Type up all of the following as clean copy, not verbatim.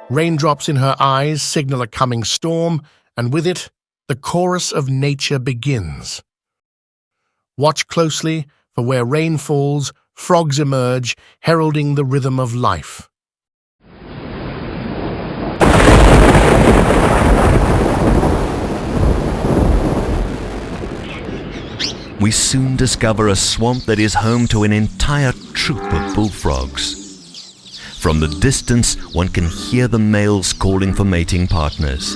Raindrops in her eyes signal a coming storm, and with it, the chorus of nature begins. Watch closely, for where rain falls, frogs emerge, heralding the rhythm of life. We soon discover a swamp that is home to an entire troop of bullfrogs. From the distance, one can hear the males calling for mating partners,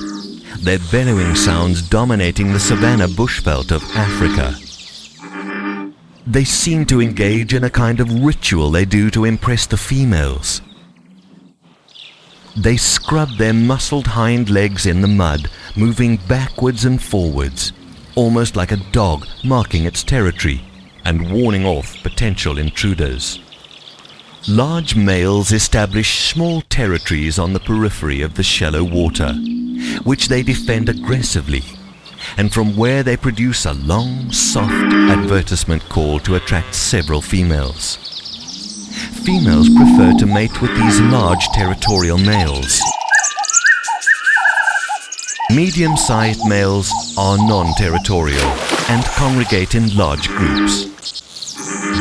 their bellowing sounds dominating the savanna bushveld of Africa. They seem to engage in a kind of ritual they do to impress the females. They scrub their muscled hind legs in the mud, moving backwards and forwards, almost like a dog marking its territory and warning off potential intruders. Large males establish small territories on the periphery of the shallow water, which they defend aggressively, and from where they produce a long, soft advertisement call to attract several females. Females prefer to mate with these large territorial males. Medium-sized males are non-territorial and congregate in large groups.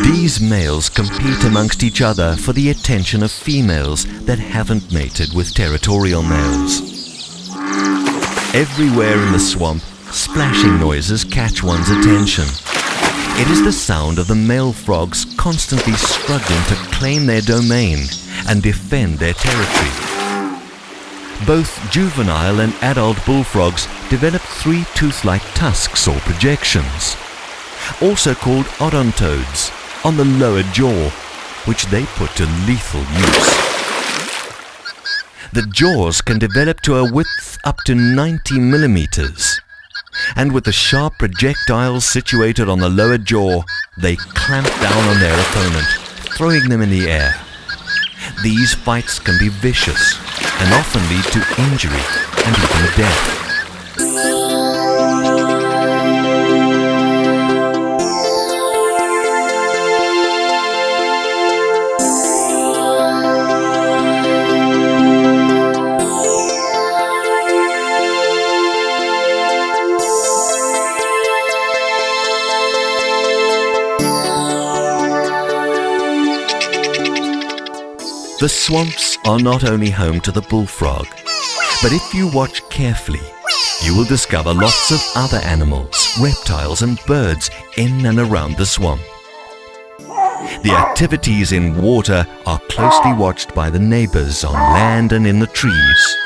These males compete amongst each other for the attention of females that haven't mated with territorial males. Everywhere in the swamp, splashing noises catch one's attention. It is the sound of the male frogs constantly struggling to claim their domain and defend their territory. Both juvenile and adult bullfrogs develop three tooth-like tusks or projections, also called odontodes, on the lower jaw, which they put to lethal use. The jaws can develop to a width up to 90 millimeters, and with the sharp projectiles situated on the lower jaw, they clamp down on their opponent, throwing them in the air. These fights can be vicious and often lead to injury and even death. The swamps are not only home to the bullfrog, but if you watch carefully, you will discover lots of other animals, reptiles and birds in and around the swamp. The activities in water are closely watched by the neighbors on land and in the trees.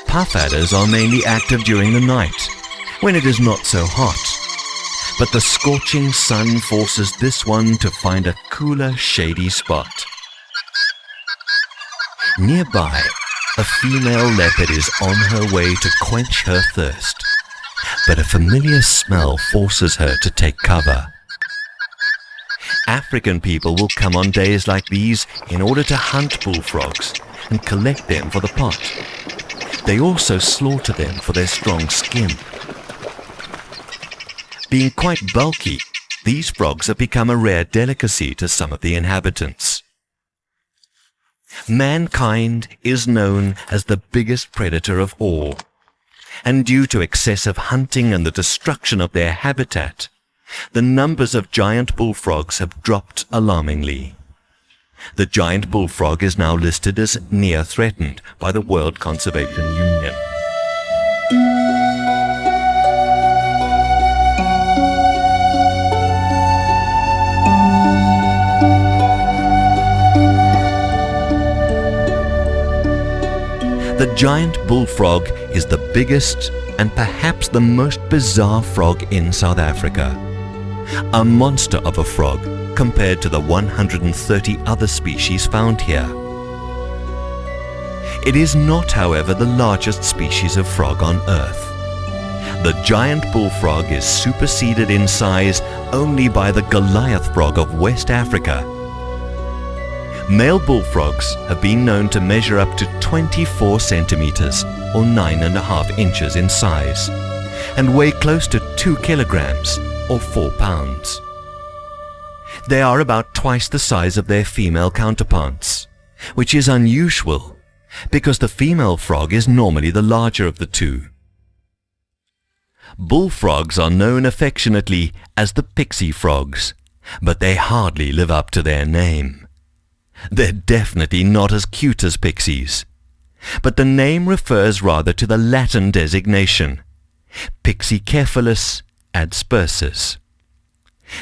Puff adders are mainly active during the night, when it is not so hot. But the scorching sun forces this one to find a cooler, shady spot. Nearby, a female leopard is on her way to quench her thirst, but a familiar smell forces her to take cover. African people will come on days like these in order to hunt bullfrogs and collect them for the pot. They also slaughter them for their strong skin. Being quite bulky, these frogs have become a rare delicacy to some of the inhabitants. Mankind is known as the biggest predator of all, and due to excessive hunting and the destruction of their habitat, the numbers of giant bullfrogs have dropped alarmingly. The giant bullfrog is now listed as near threatened by the World Conservation Union. The giant bullfrog is the biggest and perhaps the most bizarre frog in South Africa. A monster of a frog compared to the 130 other species found here. It is not, however, the largest species of frog on Earth. The giant bullfrog is superseded in size only by the Goliath frog of West Africa. Male bullfrogs have been known to measure up to 24 centimeters or 9.5 inches in size and weigh close to 2 kilograms or 4 pounds. They are about twice the size of their female counterparts, which is unusual because the female frog is normally the larger of the two. Bullfrogs are known affectionately as the pixie frogs, but they hardly live up to their name. They're definitely not as cute as pixies, but the name refers rather to the Latin designation, Pixicephalus adspersus.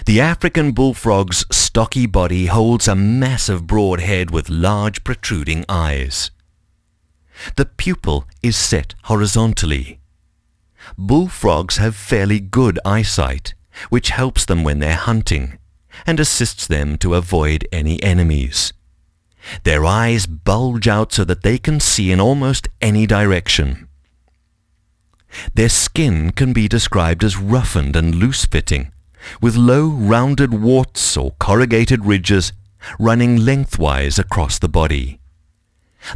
The African bullfrog's stocky body holds a massive broad head with large protruding eyes. The pupil is set horizontally. Bullfrogs have fairly good eyesight, which helps them when they're hunting and assists them to avoid any enemies. Their eyes bulge out so that they can see in almost any direction. Their skin can be described as roughened and loose-fitting, with low rounded warts or corrugated ridges running lengthwise across the body.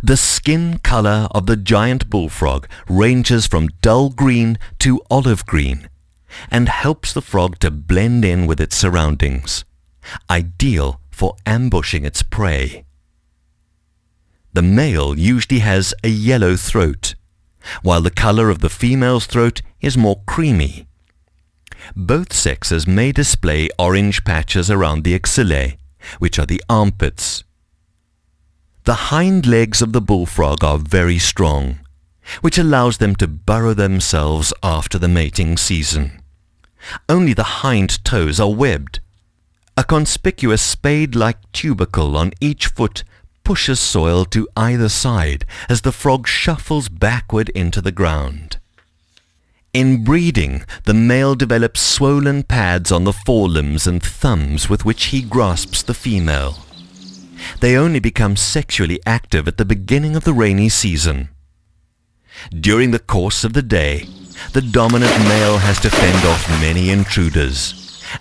The skin color of the giant bullfrog ranges from dull green to olive green and helps the frog to blend in with its surroundings, ideal for ambushing its prey. The male usually has a yellow throat, while the color of the female's throat is more creamy. Both sexes may display orange patches around the axillae, which are the armpits. The hind legs of the bullfrog are very strong, which allows them to burrow themselves after the mating season. Only the hind toes are webbed. A conspicuous spade-like tubercle on each foot pushes soil to either side as the frog shuffles backward into the ground. In breeding, the male develops swollen pads on the forelimbs and thumbs with which he grasps the female. They only become sexually active at the beginning of the rainy season. During the course of the day, the dominant male has to fend off many intruders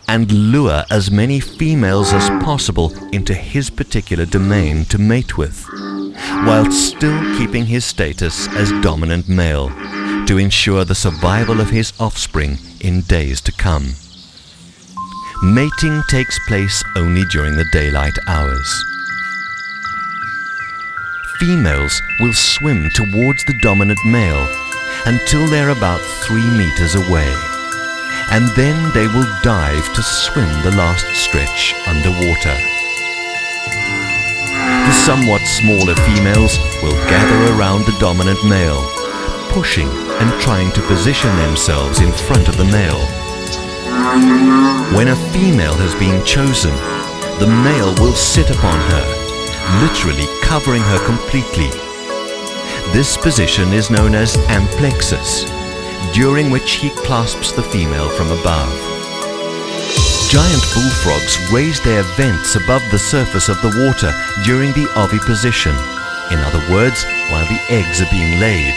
and lure as many females as possible into his particular domain to mate with, while still keeping his status as dominant male to ensure the survival of his offspring in days to come. Mating takes place only during the daylight hours. Females will swim towards the dominant male until they're about 3 meters away, and then they will dive to swim the last stretch underwater. The somewhat smaller females will gather around the dominant male, pushing and trying to position themselves in front of the male. When a female has been chosen, the male will sit upon her, literally covering her completely. This position is known as amplexus, during which he clasps the female from above. Giant bullfrogs raise their vents above the surface of the water during the oviposition, in other words, while the eggs are being laid.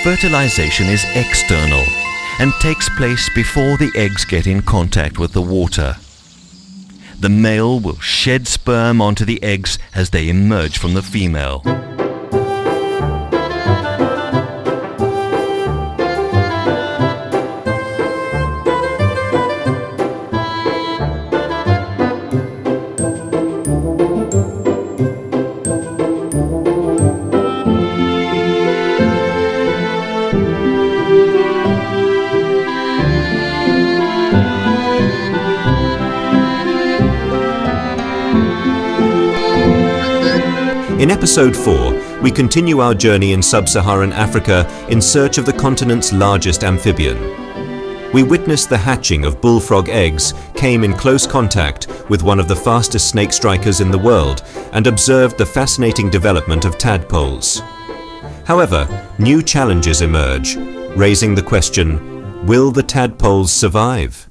Fertilization is external and takes place before the eggs get in contact with the water. The male will shed sperm onto the eggs as they emerge from the female. In episode 4, we continue our journey in Sub-Saharan Africa in search of the continent's largest amphibian. We witnessed the hatching of bullfrog eggs, came in close contact with one of the fastest snake strikers in the world, and observed the fascinating development of tadpoles. However, new challenges emerge, raising the question, will the tadpoles survive?